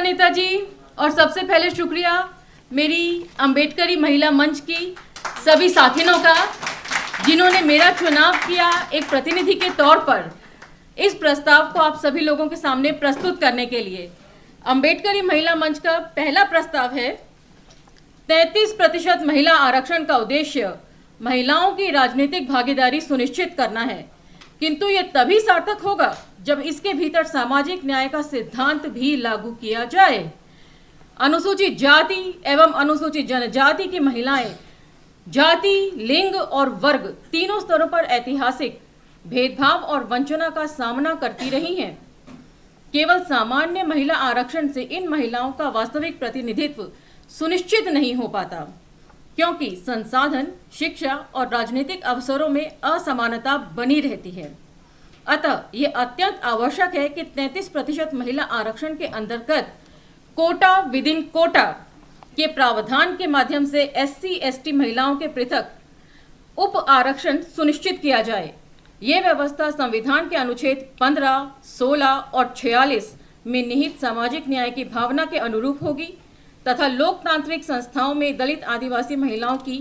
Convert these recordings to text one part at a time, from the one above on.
नेताजी, और सबसे पहले शुक्रिया मेरी अंबेडकरी महिला मंच की सभी साथियों का, जिन्होंने मेरा चुनाव किया एक प्रतिनिधि के तौर पर इस प्रस्ताव को आप सभी लोगों के सामने प्रस्तुत करने के लिए। अंबेडकरी महिला मंच का पहला प्रस्ताव है 33% महिला आरक्षण का उद्देश्य महिलाओं की राजनीतिक भागीदारी सुनिश्चित करना है, किंतु ये तभी सार्थक होगा जब इसके भीतर सामाजिक न्याय का सिद्धांत भी लागू किया जाए। अनुसूचित जाति एवं अनुसूचित जनजाति की महिलाएं जाति, लिंग और वर्ग तीनों स्तरों पर ऐतिहासिक भेदभाव और वंचना का सामना करती रही हैं। केवल सामान्य महिला आरक्षण से इन महिलाओं का वास्तविक प्रतिनिधित्व सुनिश्चित नहीं हो पाता, क्योंकि संसाधन, शिक्षा और राजनीतिक अवसरों में असमानता बनी रहती है। अतः ये अत्यंत आवश्यक है कि 33% महिला आरक्षण के अंतर्गत कोटा विद इन कोटा के प्रावधान के माध्यम से SC/ST महिलाओं के पृथक उप आरक्षण सुनिश्चित किया जाए। ये व्यवस्था संविधान के अनुच्छेद 15, 16 और 46 में निहित सामाजिक न्याय की भावना के अनुरूप होगी तथा लोकतांत्रिक संस्थाओं में दलित आदिवासी महिलाओं की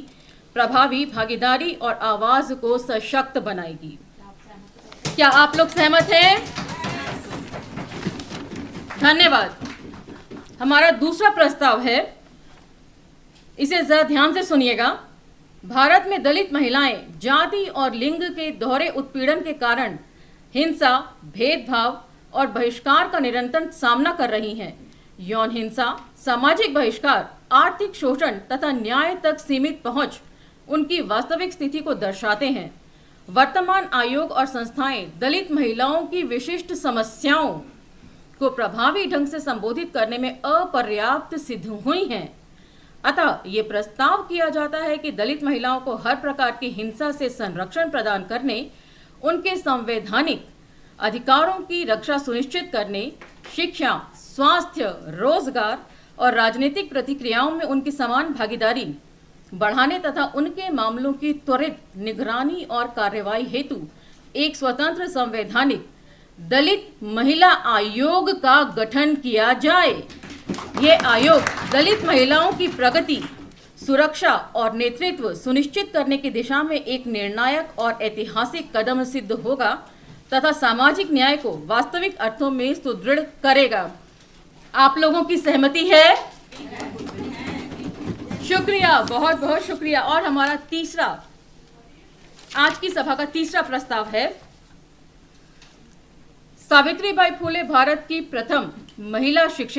प्रभावी भागीदारी और आवाज को सशक्त बनाएगी। क्या आप लोग सहमत हैं? धन्यवाद। हमारा दूसरा प्रस्ताव है, इसे जरा ध्यान से सुनिएगा। भारत में दलित महिलाएं जाति और लिंग के दोहरे उत्पीड़न के कारण हिंसा, भेदभाव और बहिष्कार का निरंतर सामना कर रही हैं। यौन हिंसा, सामाजिक बहिष्कार, आर्थिक शोषण तथा न्याय तक सीमित पहुंच उनकी वास्तविक स्थिति को दर्शाते हैं। वर्तमान आयोग और संस्थाएं दलित महिलाओं की विशिष्ट समस्याओं को प्रभावी ढंग से संबोधित करने में अपर्याप्त सिद्ध हुई हैं। अतः ये प्रस्ताव किया जाता है कि दलित महिलाओं को हर प्रकार की हिंसा से संरक्षण प्रदान करने, उनके संवैधानिक अधिकारों की रक्षा सुनिश्चित करने, शिक्षा, स्वास्थ्य, रोजगार और राजनीतिक प्रतिक्रियाओं में उनकी समान भागीदारी बढ़ाने तथा उनके मामलों की त्वरित निगरानी और कार्रवाई हेतु एक स्वतंत्र संवैधानिक दलित महिला आयोग का गठन किया जाए। ये आयोग दलित महिलाओं की प्रगति, सुरक्षा और नेतृत्व सुनिश्चित करने की दिशा में एक निर्णायक और ऐतिहासिक कदम सिद्ध होगा तथा सामाजिक न्याय को वास्तविक अर्थों में सुदृढ़ करेगा। आप लोगों की सहमति है? शुक्रिया, बहुत बहुत शुक्रिया। और हमारा तीसरा, आज की सभा का तीसरा प्रस्ताव है, सावित्रीबाई फुले भारत की प्रथम महिला शिक्षिका